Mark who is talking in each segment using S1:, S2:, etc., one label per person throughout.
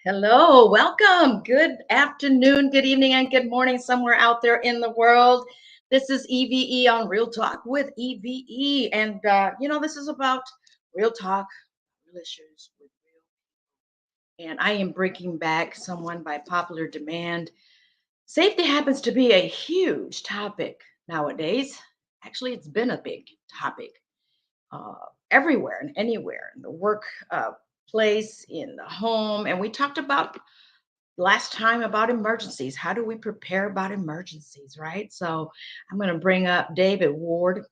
S1: Hello, welcome. Good afternoon, good evening, and good morning somewhere out there in the world. This is E.V.E on Real Talk with E.V.E. And, this is about real talk, real issues with real. And I am bringing back someone by popular demand. Safety happens to be a huge topic nowadays. Actually, it's been a big topic uh, everywhere and anywhere in the work place, in the home. And we talked about last time about emergencies. How do we prepare about emergencies, right? So I'm going to bring up David Ward.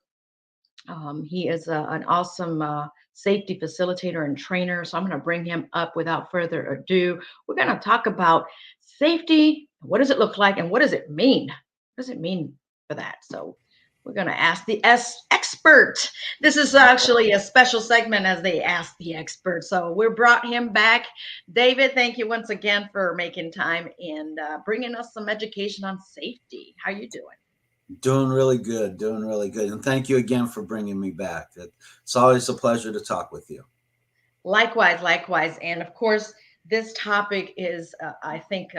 S1: He is an awesome safety facilitator and trainer. So I'm going to bring him up without further ado. We're going to talk about safety. What does it look like and what does it mean? What does it mean for that? So we're going to ask the expert. This is actually a special segment as they ask the expert. So we brought him back. David, thank you once again for making time and bringing us some education on safety. How you doing?
S2: Doing really good, doing really good. And thank you again for bringing me back. It's always a pleasure to talk with you.
S1: Likewise, likewise. And of course, this topic is, I think,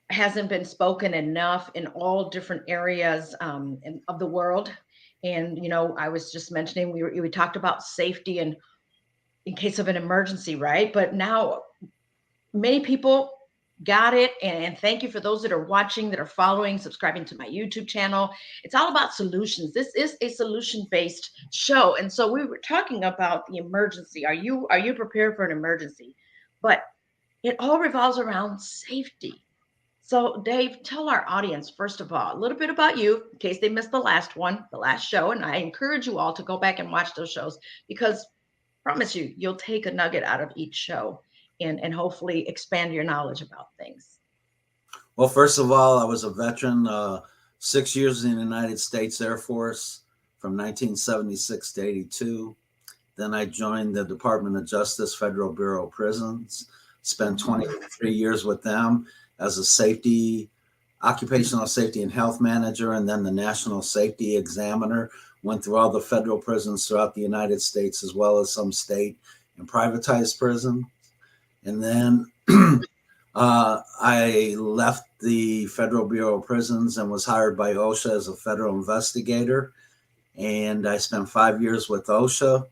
S1: hasn't been spoken enough in all different areas of the world. And, I was just mentioning, we talked about safety and in case of an emergency, right? But now many people got it. And thank you for those that are watching, that are following, subscribing to my YouTube channel. It's all about solutions. This is a solution-based show. And so we were talking about the emergency. Are you prepared for an emergency? But it all revolves around safety. So Dave, tell our audience, first of all, a little bit about you in case they missed the last one, the last show. And I encourage you all to go back and watch those shows because promise you, you'll take a nugget out of each show and hopefully expand your knowledge about things.
S2: Well, first of all, I was a veteran, 6 years in the United States Air Force from 1976 to 82. Then I joined the Department of Justice Federal Bureau of Prisons, spent 23 years with them as a occupational safety and health manager, and then the national safety examiner. Went through all the federal prisons throughout the United States, as well as some state and privatized prisons. And then I left the Federal Bureau of Prisons and was hired by OSHA as a federal investigator. And I spent 5 years with OSHA.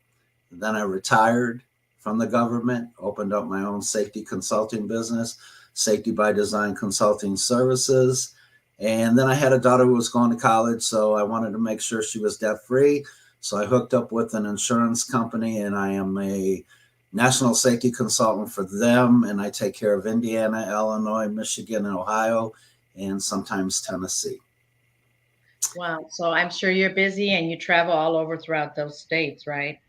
S2: Then I retired from the government, opened up my own safety consulting business, Safety by Design Consulting Services. And then I had a daughter who was going to college, so I wanted to make sure she was debt-free. So I hooked up with an insurance company, and I am a national safety consultant for them. And I take care of Indiana, Illinois, Michigan, and Ohio, and sometimes Tennessee.
S1: Wow. So I'm sure you're busy and you travel all over throughout those states, right?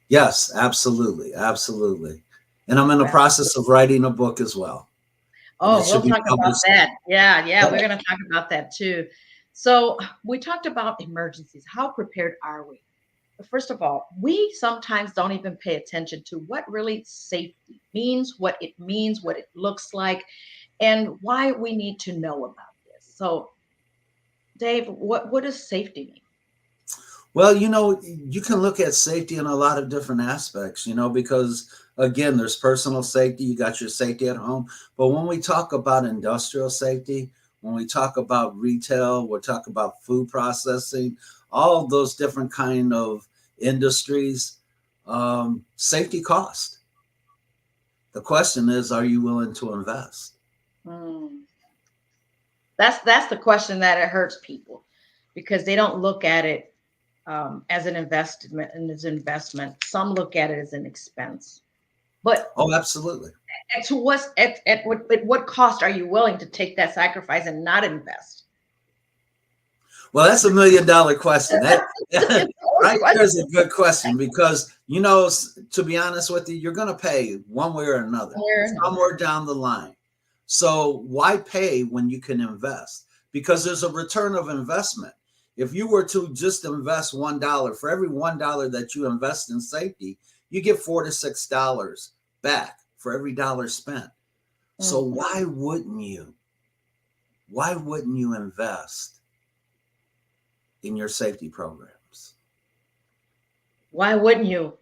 S2: Yes, absolutely. Absolutely. And I'm in the process of writing a book as well.
S1: Oh, we'll talk about that. Yeah, we're going to talk about that too. So we talked about emergencies. How prepared are we? First of all, we sometimes don't even pay attention to what really safety means, what it looks like, and why we need to know about this. So, Dave, what does safety mean?
S2: Well, you can look at safety in a lot of different aspects, because again, there's personal safety, you got your safety at home. But when we talk about industrial safety, when we talk about retail, we'll talk about food processing, all of those different kind of industries, safety cost. The question is, are you willing to invest?
S1: That's the question that it hurts people because they don't look at it as an investment and as investment. Some look at it as an expense. But
S2: absolutely.
S1: At what cost are you willing to take that sacrifice and not invest?
S2: Well, that's $1 million question. That right there is a good question because, to be honest with you, you're going to pay one way or another somewhere down the line. So why pay when you can invest? Because there's a return of investment. If you were to just invest $1, for every $1 that you invest in safety, you get $4 to $6 back for every dollar spent. So why wouldn't you? Why wouldn't you invest in your safety programs?
S1: Why wouldn't you?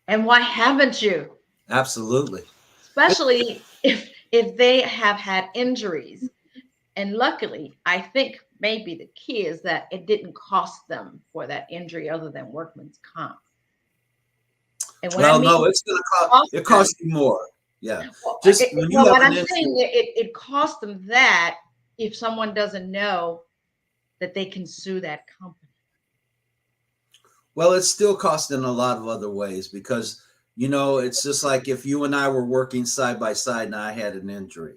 S1: And why haven't you?
S2: Absolutely.
S1: especially if they have had injuries. And luckily, I think maybe the key is that it didn't cost them for that injury other than workman's comp. And what I
S2: Well,
S1: mean
S2: no, it's going to cost,
S1: cost
S2: it
S1: them,
S2: costs you more. Yeah.
S1: well,
S2: Just when you
S1: well,
S2: have
S1: what
S2: an
S1: I'm
S2: injury,
S1: saying, it costs them that if someone doesn't know that they can sue that company.
S2: well, it's still costing a lot of other ways because, it's just like if you and I were working side by side and I had an injury,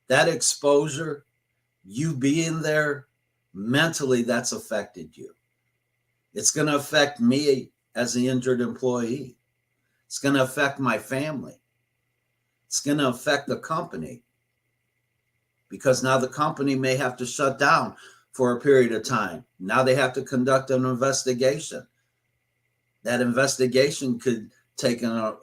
S2: that exposure, you being there mentally, that's affected you. It's going to affect me as an injured employee. It's going to affect my family. It's going to affect the company because now the company may have to shut down for a period of time. Now they have to conduct an investigation. That investigation could take an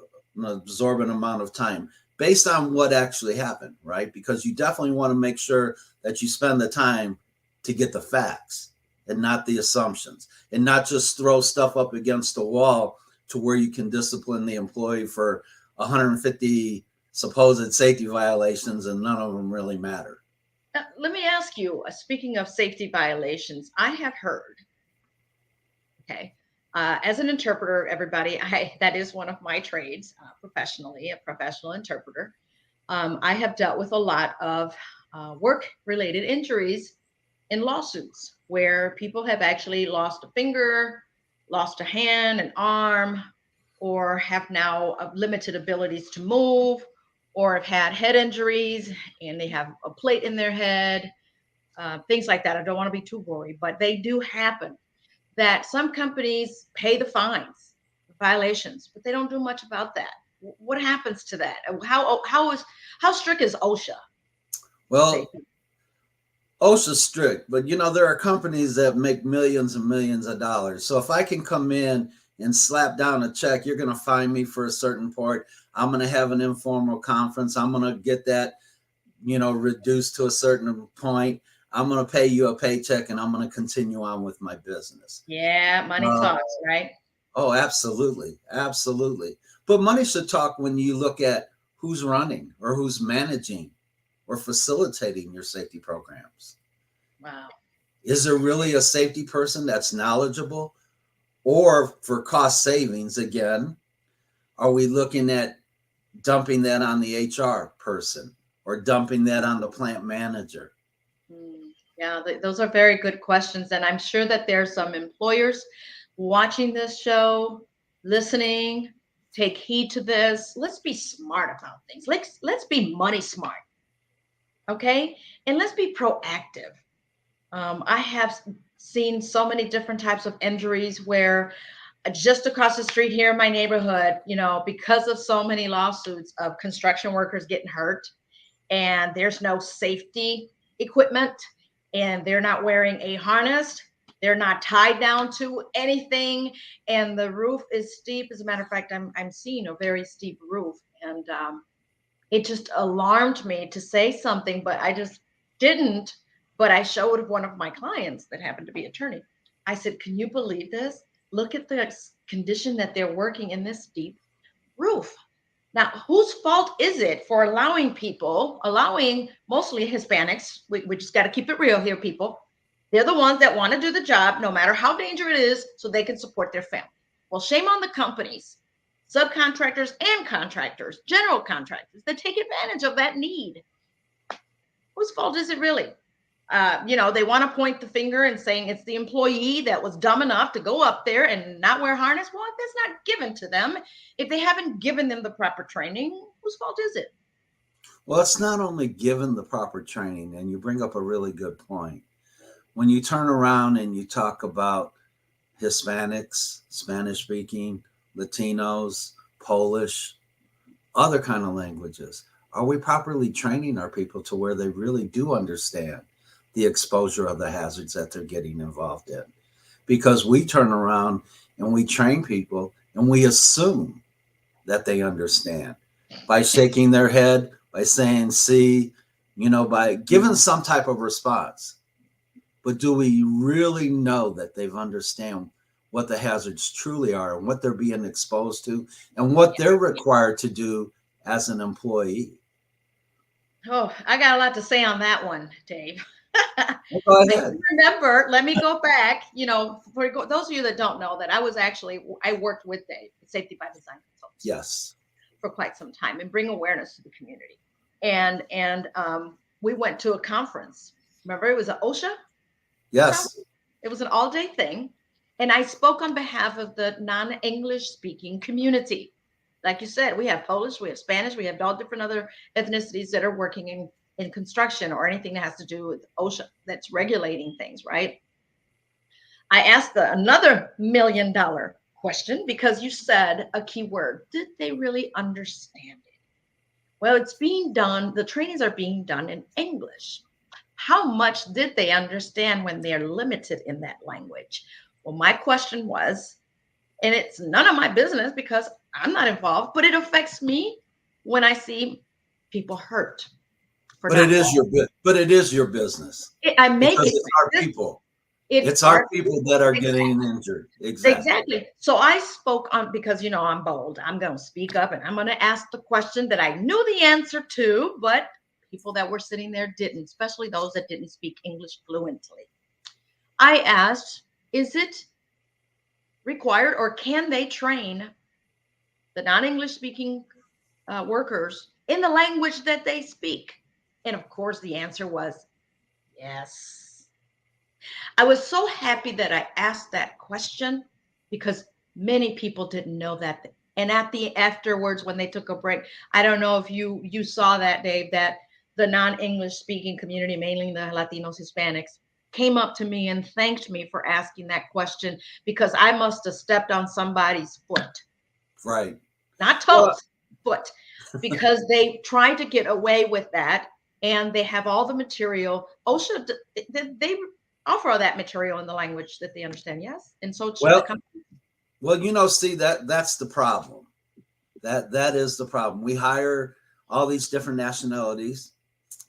S2: absorbent amount of time based on what actually happened, right? Because you definitely want to make sure that you spend the time to get the facts and not the assumptions and not just throw stuff up against the wall to where you can discipline the employee for 150 supposed safety violations and none of them really matter.
S1: Let me ask you, speaking of safety violations, I have heard, okay, as an interpreter, everybody, that is one of my trades professionally, a professional interpreter. I have dealt with a lot of work-related injuries in lawsuits where people have actually lost a finger, lost a hand, an arm, or have now limited abilities to move, or have had head injuries and they have a plate in their head, things like that. I don't want to be too gory, but they do happen. That some companies pay the fines, violations, but they don't do much about that. What happens to that? How strict is OSHA?
S2: Well, OSHA's strict, but there are companies that make millions and millions of dollars. So if I can come in and slap down a check, you're going to fine me for a certain part. I'm going to have an informal conference. I'm going to get that, reduced to a certain point. I'm going to pay you a paycheck and I'm going to continue on with my business.
S1: Yeah, money talks, right?
S2: Oh, absolutely. Absolutely. But money should talk when you look at who's running or who's managing or facilitating your safety programs.
S1: Wow.
S2: Is there really a safety person that's knowledgeable? Or for cost savings, again, are we looking at dumping that on the HR person or dumping that on the plant manager?
S1: Yeah, those are very good questions. And I'm sure that there's some employers watching this show, listening, take heed to this. Let's be smart about things. Let's be money smart. Okay. And let's be proactive. I have seen so many different types of injuries where just across the street here in my neighborhood, because of so many lawsuits of construction workers getting hurt and there's no safety equipment and they're not wearing a harness, they're not tied down to anything, and the roof is steep. As a matter of fact, I'm seeing a very steep roof, and it just alarmed me to say something, but I just didn't. But I showed one of my clients that happened to be an attorney. I said, "Can you believe this? Look at the condition that they're working in this steep roof." Now, whose fault is it for allowing mostly Hispanics? We just got to keep it real here, people. They're the ones that want to do the job, no matter how dangerous it is, so they can support their family. Well, shame on the companies, subcontractors and contractors, general contractors that take advantage of that need. Whose fault is it really? They want to point the finger and saying it's the employee that was dumb enough to go up there and not wear harness. Well, if that's not given to them, if they haven't given them the proper training, whose fault is it?
S2: Well, it's not only given the proper training, and you bring up a really good point. When you turn around and you talk about Hispanics, Spanish speaking, Latinos, Polish, other kind of languages, are we properly training our people to where they really do understand the exposure of the hazards that they're getting involved in? Because we turn around and we train people and we assume that they understand by shaking their head, by saying, see, by giving some type of response. But do we really know that they've understand what the hazards truly are and what they're being exposed to and what they're required to do as an employee?
S1: Oh, I got a lot to say on that one, Dave.
S2: Well, go ahead.
S1: Remember, let me go back. For those of you that don't know, that I worked with Dave, Safety by Design Consultants.
S2: Yes.
S1: For quite some time, and bring awareness to the community. And we went to a conference. Remember, it was an OSHA.
S2: Yes.
S1: It was an all-day thing, and I spoke on behalf of the non-English speaking community. Like you said, we have Polish, we have Spanish, we have all different other ethnicities that are working in construction or anything that has to do with OSHA that's regulating things, right? I asked another $1 million question because you said a key word. Did they really understand it? Well, it's being done, the trainings are being done in English. How much did they understand when they're limited in that language? Well, my question was, and it's none of my business because I'm not involved, but it affects me when I see people hurt.
S2: But it is your business.
S1: I make
S2: because
S1: it.
S2: it's our people. It's our people that are getting injured.
S1: Exactly. So I spoke on, because I'm bold. I'm going to speak up and I'm going to ask the question that I knew the answer to, but people that were sitting there didn't, especially those that didn't speak English fluently. I asked, is it required or can they train the non-English speaking workers in the language that they speak? And of course, the answer was yes. I was so happy that I asked that question because many people didn't know that. And afterwards, when they took a break, I don't know if you saw that, Dave, that the non-English speaking community, mainly the Latinos, Hispanics, came up to me and thanked me for asking that question because I must have stepped on somebody's foot.
S2: Right.
S1: Not toes, foot, because they tried to get away with that, and they have all the material. OSHA, they offer all that material in the language that they understand. Yes, and so should the company.
S2: Well, see, that's the problem. That is the problem. We hire all these different nationalities,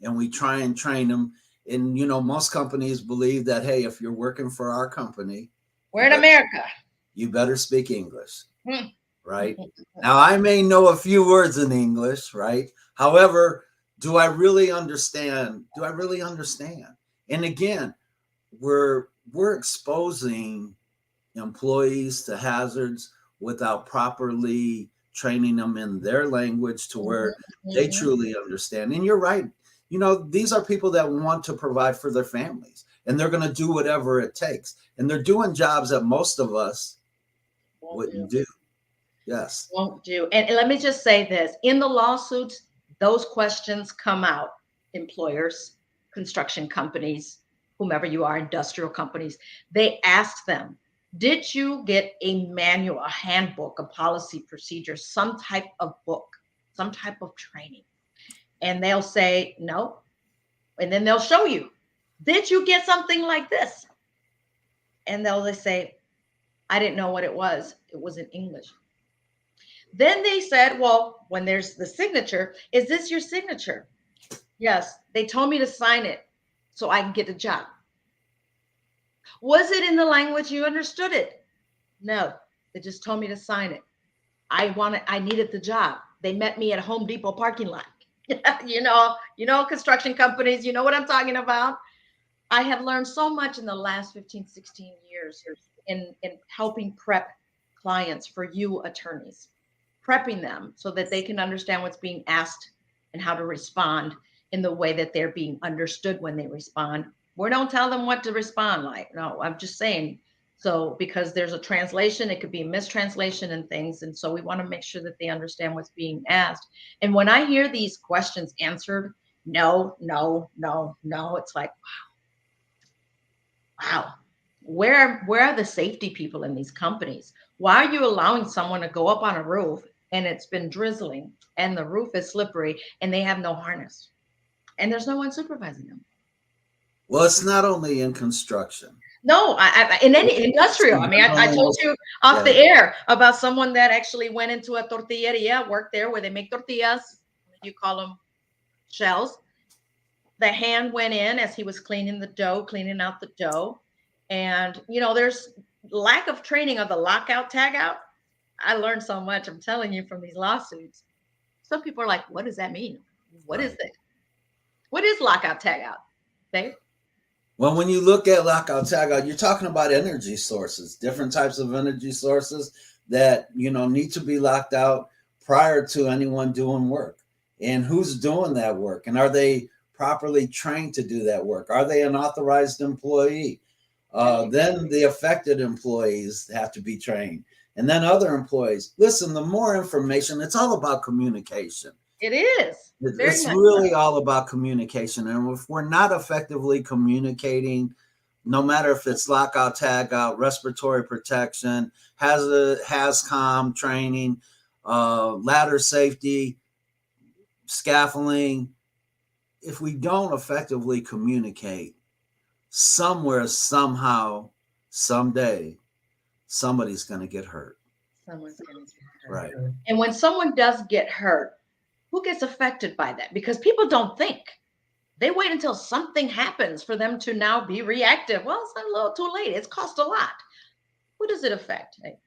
S2: and we try and train them. And most companies believe that, hey, if you're working for our company,
S1: we're in America,
S2: you better speak English. Right? Now, I may know a few words in English, right? However, do I really understand? And again, we're exposing employees to hazards without properly training them in their language to where they truly understand. And you're right. These are people that want to provide for their families, and they're going to do whatever it takes. And they're doing jobs that most of us wouldn't do. Yes.
S1: Won't do. And let me just say this, in the lawsuits, those questions come out. Employers, construction companies, whomever you are, industrial companies, they ask them, did you get a manual, a handbook, a policy procedure, some type of book, some type of training? And they'll say no. And then they'll show you, did you get something like this? And they'll say, I didn't know what it was. It was in English. Then they said, well, when there's the signature, is this your signature? Yes. They told me to sign it so I can get a job. Was it in the language you understood it? No. They just told me to sign it. I needed the job. They met me at a Home Depot parking lot. Construction companies, you know what I'm talking about. I have learned so much in the last 15, 16 years in helping prep clients for you attorneys, prepping them so that they can understand what's being asked and how to respond in the way that they're being understood when they respond. We don't tell them what to respond like. No, I'm just saying. So because there's a translation, it could be a mistranslation and things. And so we want to make sure that they understand what's being asked. And when I hear these questions answered, no, it's like, wow. Where are the safety people in these companies? Why are you allowing someone to go up on a roof and it's been drizzling and the roof is slippery and they have no harness and there's no one supervising them?
S2: Well, it's not only in construction.
S1: No, in any industrial. I mean, I told you off the air about someone that actually went into a tortilleria, worked there where they make tortillas. You call them shells. The hand went in as he was cleaning out the dough. And, there's lack of training of the lockout, tag out. I learned so much, I'm telling you, from these lawsuits. Some people are like, what does that mean? What is
S2: Right.
S1: it? What is lockout tagout, Dave?
S2: Well, when you look at lockout tagout, you're talking about energy sources, different types of energy sources that need to be locked out prior to anyone doing work. And who's doing that work? And are they properly trained to do that work? Are they an authorized employee? Then the affected employees have to be trained. And then other employees. Listen, the more information, it's all about communication.
S1: It is. Very
S2: It's
S1: much
S2: really
S1: so.
S2: all about communication. And if we're not effectively communicating, no matter if it's lockout, tagout, respiratory protection, HAZCOM training, ladder safety, scaffolding, if we don't effectively communicate, somewhere, somehow, someday, somebody's going to get hurt.
S1: Someone's going to get hurt.
S2: Right.
S1: And when someone does get hurt, who gets affected by that? Because people don't think. They wait until something happens for them to now be reactive. Well, it's a little too late. It's cost a lot. Who does it affect? Hey.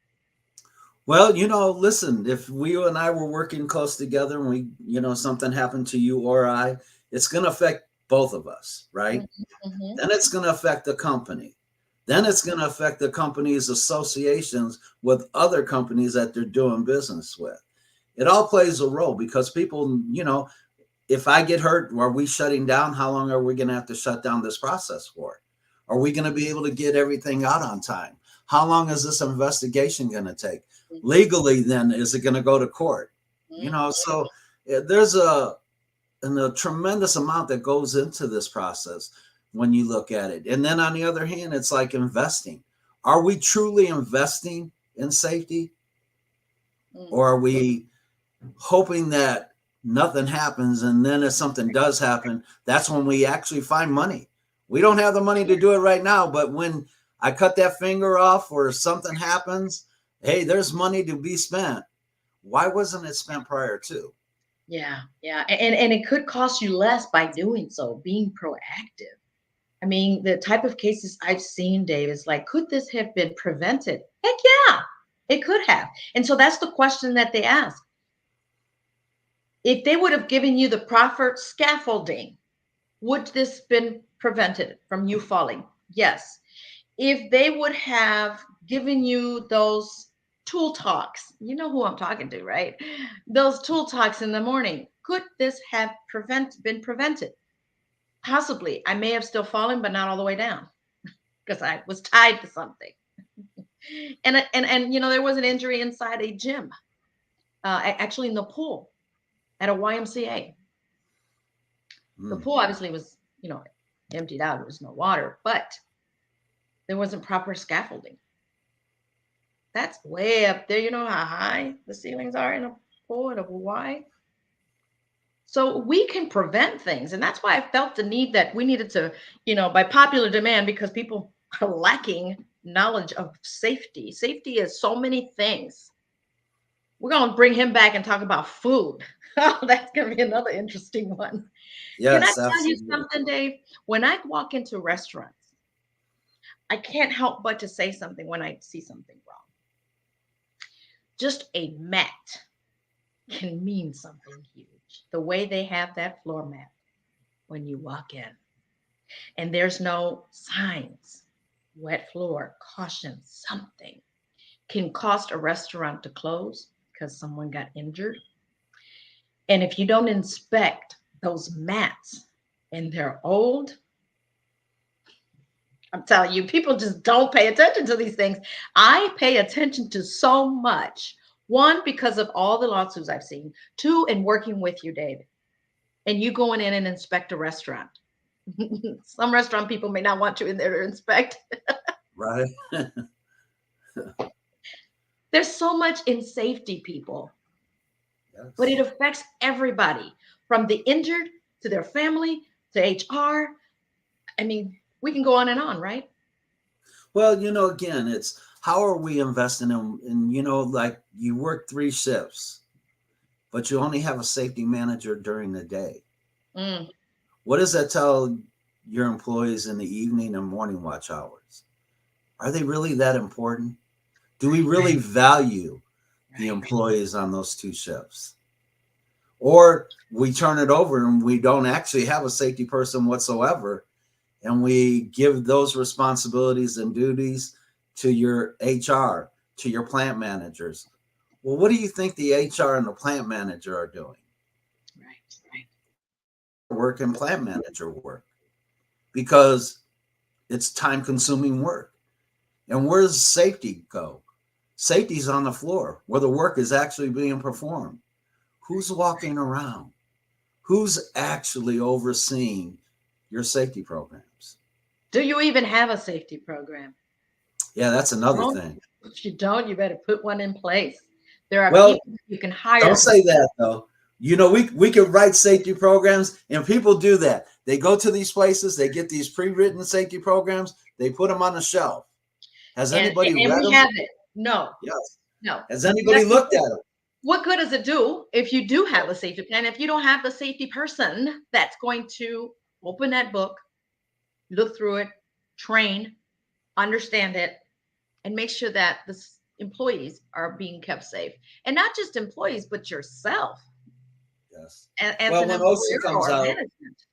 S2: Well, listen, if you and I were working close together and something happened to you or I, it's going to affect both of us, right?
S1: Mm-hmm.
S2: Then it's going to affect the company. Then it's going to affect the company's associations with other companies that they're doing business with. It all plays a role because people, if I get hurt, are we shutting down? How long are we going to have to shut down this process for? Are we going to be able to get everything out on time? How long is this investigation going to take? Legally, then, is it going to go to court? So there's a tremendous amount that goes into this process when you look at it. And then on the other hand, it's like investing. Are we truly investing in safety? Or are we hoping that nothing happens, and then if something does happen, that's when we actually find money? We don't have the money to do it right now, but when I cut that finger off or something happens, hey, there's money to be spent. Why wasn't it spent prior to?
S1: Yeah. And it could cost you less by doing so, being proactive. I mean, the type of cases I've seen, Dave, is like, could this have been prevented? Heck yeah, it could have. And so that's the question that they ask. If they would have given you the proper scaffolding, would this been prevented from you falling? Yes. If they would have given you those tool talks, you know who I'm talking to, right? Those tool talks in the morning, could this have been prevented? Possibly. I may have still fallen, but not all the way down because I was tied to something. And there was an injury inside a gym, actually in the pool at a YMCA. The pool obviously was, emptied out. There was no water, but there wasn't proper scaffolding. That's way up there. You know how high the ceilings are in a pool in Hawaii? So we can prevent things. And that's why I felt the need that we needed to, by popular demand, because people are lacking knowledge of safety. Safety is so many things. We're going to bring him back and talk about food. Oh, that's going to be another interesting one.
S2: Yes,
S1: can I
S2: absolutely.
S1: tell you something, Dave? When I walk into restaurants, I can't help but to say something when I see something wrong. Just a mat can mean something huge. The way they have that floor mat when you walk in, and there's no signs, wet floor, caution, something can cost a restaurant to close because someone got injured. And if you don't inspect those mats and they're old, I'm telling you, people just don't pay attention to these things. I pay attention to so much. One, because of all the lawsuits I've seen. Two, in working with you, David, and you going in and inspect a restaurant. Some restaurant people may not want you in there to inspect.
S2: Right.
S1: There's so much in safety, people,
S2: Yes.
S1: but it affects everybody from the injured to their family to HR. I mean, we can go on and on, right?
S2: Well, again, it's how are we investing in like you work 3 shifts, but you only have a safety manager during the day. What does that tell your employees in the evening and morning watch hours? Are they really that important? Do we really value the employees on those 2 shifts? Or we turn it over and we don't actually have a safety person whatsoever, and we give those responsibilities and duties to your HR, to your plant managers. Well, what do you think the HR and the plant manager are doing?
S1: Right.
S2: Work and plant manager work, because it's time consuming work. And where does safety go? Safety's on the floor where the work is actually being performed. Who's walking around? Who's actually overseeing your safety programs?
S1: Do you even have a safety program?
S2: Yeah, that's another
S1: Don't.
S2: thing.
S1: If you don't, you better put one in place. There are
S2: Well,
S1: people you can hire.
S2: don't say that though. You know, we can write safety programs, and people do that. They go to these places, they get these pre-written safety programs, they put them on a shelf. Has anybody
S1: And
S2: read
S1: we
S2: them?
S1: have it. No,
S2: Yes.
S1: no.
S2: Has anybody looked at them?
S1: What good does it do if you do have a safety plan? If you don't have the safety person that's going to open that book, look through it, train, understand it, and make sure that the employees are being kept safe. And not just employees, but yourself.
S2: Yes.
S1: As
S2: Well,
S1: an
S2: when OSHA
S1: employer
S2: comes
S1: or
S2: out,
S1: management.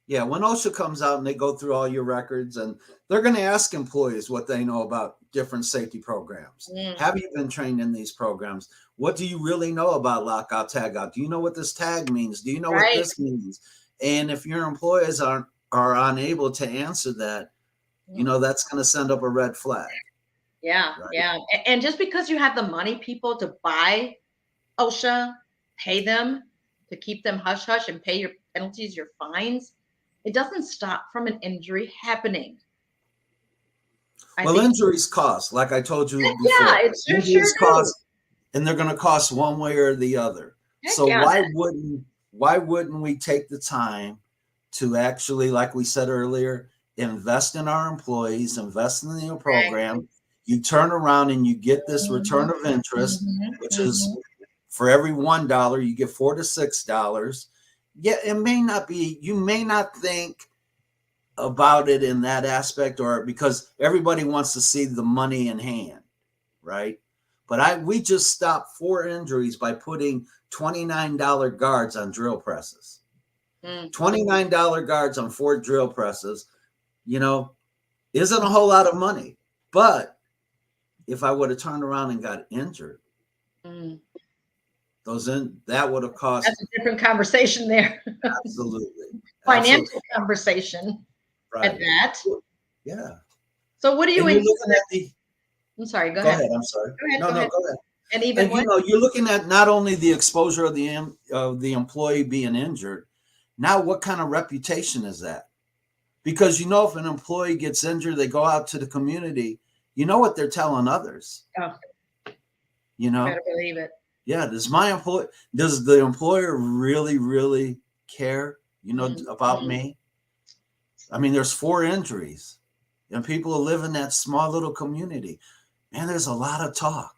S2: yeah, when OSHA comes out and they go through all your records, and they're going to ask employees what they know about different safety programs. Have you been trained in these programs? What do you really know about lockout, tagout? Do you know what this tag means? Do you know what this means? And if your employees are unable to answer that, you know, that's going to send up a red flag.
S1: Yeah,
S2: right?
S1: yeah. And just because you have the money, people, to buy OSHA, pay them to keep them hush hush and pay your penalties, your fines, it doesn't stop from an injury happening.
S2: Well, injuries cost, like I told you before.
S1: Yeah, it sure
S2: Injuries
S1: do.
S2: cost, and they're going to cost one way or the other. So why wouldn't we take the time to actually, like we said earlier, invest in our employees, invest in the program? You turn around and you get this return of interest, which is for every $1, you get $4 to $6. Yeah, it may not be, you may not think about it in that aspect, or because everybody wants to see the money in hand, right? But we just stopped 4 injuries by putting $29 guards on drill presses. $29 guards on 4 drill presses, you know, isn't a whole lot of money. But if I would have turned around and got injured, that would have cost.
S1: That's a different conversation there.
S2: Absolutely.
S1: Financial conversation.
S2: Right.
S1: At that.
S2: Yeah.
S1: So what do you?
S2: I'm
S1: sorry. Go
S2: ahead.
S1: ahead.
S2: I'm sorry.
S1: Go ahead.
S2: Go ahead.
S1: And even
S2: you know, you're looking at not only the exposure of the employee being injured. Now, what kind of reputation is that? Because you know, if an employee gets injured, they go out to the community. You know what they're telling others.
S1: Oh.
S2: You know,
S1: better believe it.
S2: Yeah. Does the employer really, really care? You know, about me? I mean, there's 4 injuries, and people live in that small little community. Man, there's a lot of talk,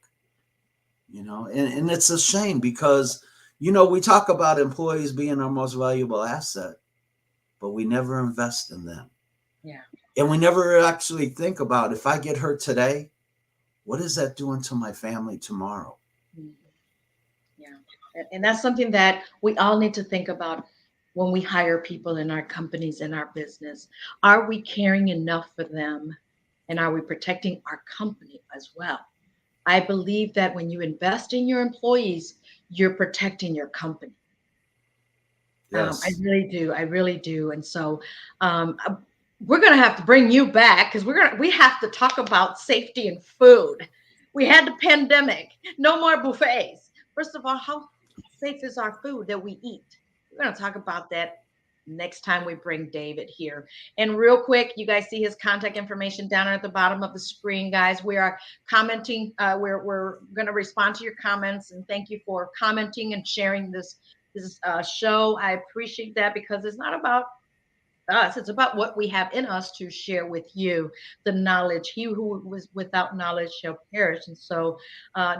S2: you know, and it's a shame because, you know, we talk about employees being our most valuable asset, but we never invest in them.
S1: Yeah.
S2: And we never actually think about, if I get hurt today, what is that doing to my family tomorrow?
S1: Yeah. And that's something that we all need to think about when we hire people in our companies, in our business. Are we caring enough for them? And are we protecting our company as well? I believe that when you invest in your employees, you're protecting your company.
S2: Yes.
S1: I really do. I really do. And so we're going to have to bring you back because we have to talk about safety and food. We had the pandemic, no more buffets. First of all, how safe is our food that we eat? We're going to talk about that next time we bring David here. And real quick, you guys see his contact information down at the bottom of the screen, guys. We are commenting. We're going to respond to your comments, and thank you for commenting and sharing this show. I appreciate that because it's not about us. It's about what we have in us to share with you, the knowledge. He who was without knowledge shall perish. And so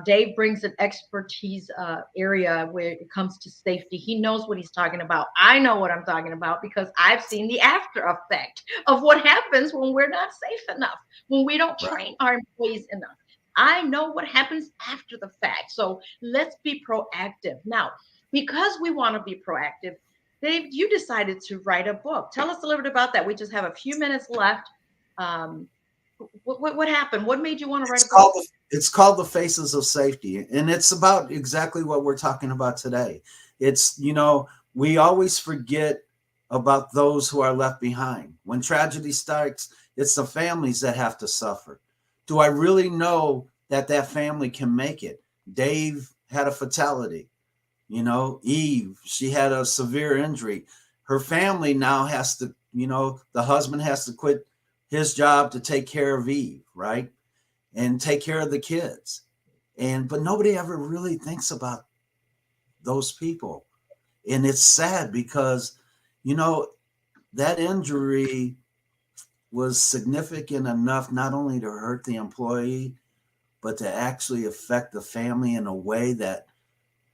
S1: Dave brings an expertise area where it comes to safety. He knows what he's talking about. I know what I'm talking about because I've seen the after effect of what happens when we're not safe enough, when we don't train our employees enough. I know what happens after the fact. So let's be proactive. Now, because we want to be proactive, Dave, you decided to write a book. Tell us a little bit about that. We just have a few minutes left. Um, what happened? What made you want to write a book?
S2: It's called The Faces of Safety, and it's about exactly what we're talking about today. It's, we always forget about those who are left behind. When tragedy strikes, it's the families that have to suffer. Do I really know that that family can make it? Dave had a fatality. Eve, she had a severe injury. Her family now has to, the husband has to quit his job to take care of Eve, right? And take care of the kids. But nobody ever really thinks about those people. And it's sad because, that injury was significant enough not only to hurt the employee, but to actually affect the family in a way that,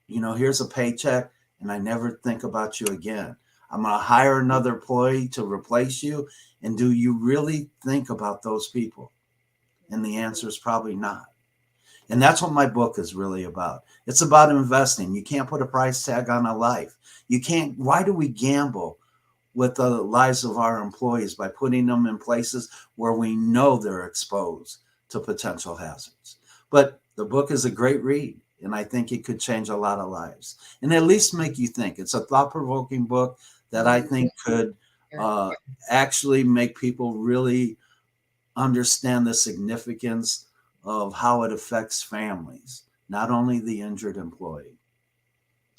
S2: here's a paycheck and I never think about you again. I'm going to hire another employee to replace you. And do you really think about those people? And the answer is probably not. And that's what my book is really about. It's about investing. You can't put a price tag on a life. You can't. Why do we gamble with the lives of our employees by putting them in places where we know they're exposed to potential hazards? But the book is a great read, and I think it could change a lot of lives and at least make you think. It's a thought-provoking book that I think could actually make people really understand the significance of how it affects families, not only the injured employee.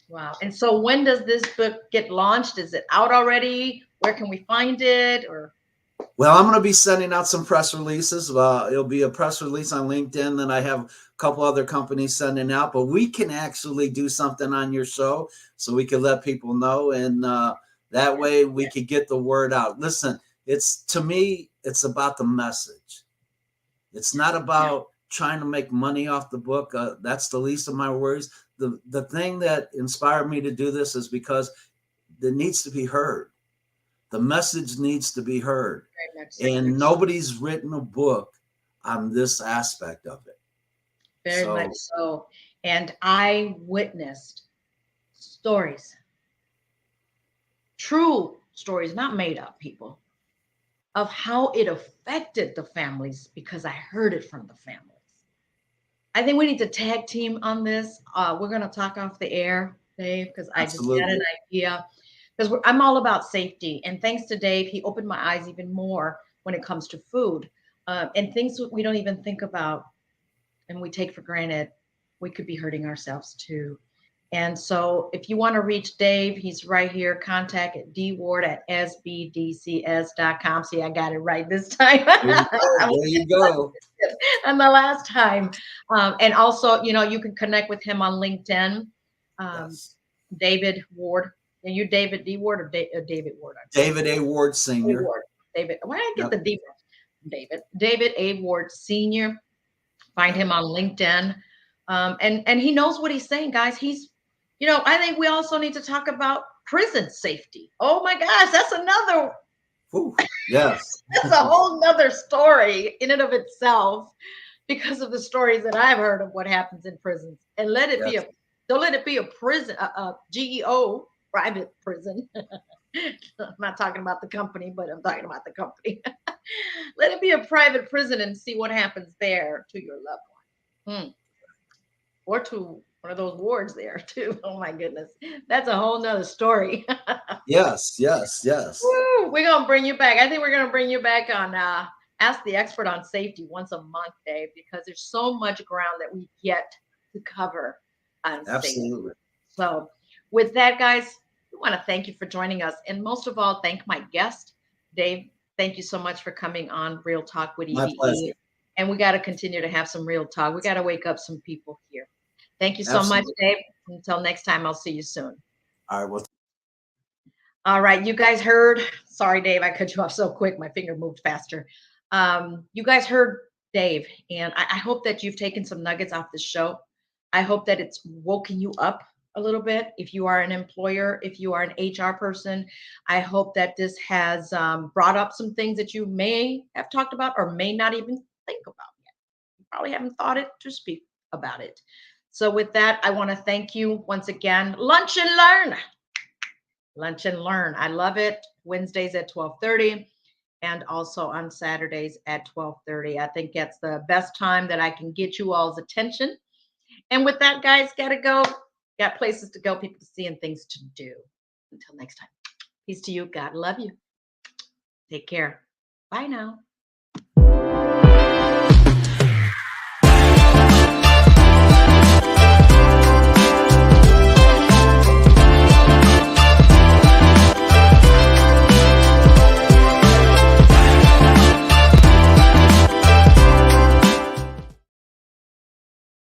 S1: Wow. And so when does this book get launched? Is it out already? Where can we find it?
S2: Well, I'm going to be sending out some press releases. It'll be a press release on LinkedIn that I have a couple other companies sending out, but we can actually do something on your show so we can let people know. And that way we could get the word out. Listen, to me, it's about the message. It's not about trying to make money off the book. That's the least of my worries. The thing that inspired me to do this is because it needs to be heard. The message needs to be heard. And nobody's written a book on this aspect of it.
S1: Very much so. And I witnessed stories, true stories, not made up, people, of how it affected the families because I heard it from the families. I think we need to tag team on this. We're going to talk off the air, Dave, because I just had an idea. Because I'm all about safety. And thanks to Dave, he opened my eyes even more when it comes to food and things we don't even think about and we take for granted. We could be hurting ourselves too. And so if you want to reach Dave, he's right here. Contact at dward@sbdcs.com. See, I got it right this time.
S2: There you go.
S1: And the last time. And also, you can connect with him on LinkedIn.
S2: Yes.
S1: David Ward. Are you David D. Ward or David Ward?
S2: David A. Ward Sr.
S1: David. Why did I get the D from? David A. Ward Sr. Find him on LinkedIn. And he knows what he's saying, guys. I think we also need to talk about prison safety. Oh my gosh, that's another.
S2: Ooh, yes.
S1: That's a whole nother story in and of itself because of the stories that I've heard of what happens in prisons. And don't let it be a prison, a GEO private prison. I'm not talking about the company, but I'm talking about the company. Let it be a private prison and see what happens there to your loved one. Or to one of those wards there too. Oh my goodness. That's a whole nother story.
S2: Yes.
S1: Woo, we're going to bring you back. I think we're going to bring you back on Ask the Expert on Safety once a month, Dave, because there's so much ground that we get to cover on
S2: Absolutely.
S1: safety. So with that, guys, we want to thank you for joining us. And most of all, thank my guest, Dave. Thank you so much for coming on Real Talk with E.V.E.
S2: My pleasure.
S1: And we got to continue to have some real talk. We got to wake up some people here. Thank you so much, Dave. Until next time, I'll see you soon.
S2: All right. Well,
S1: all right. You guys heard. Sorry, Dave. I cut you off so quick. My finger moved faster. You guys heard Dave. And I hope that you've taken some nuggets off the show. I hope that it's woken you up a little bit. If you are an employer, if you are an HR person, I hope that this has brought up some things that you may have talked about or may not even think about yet. You probably haven't thought it to speak about it. So with that, I want to thank you once again. Lunch and Learn. Lunch and Learn. I love it. Wednesdays at 12:30 and also on Saturdays at 12:30. I think that's the best time that I can get you all's attention. And with that, guys, gotta go. Got places to go, people to see, and things to do. Until next time. Peace to you. God love you. Take care. Bye now.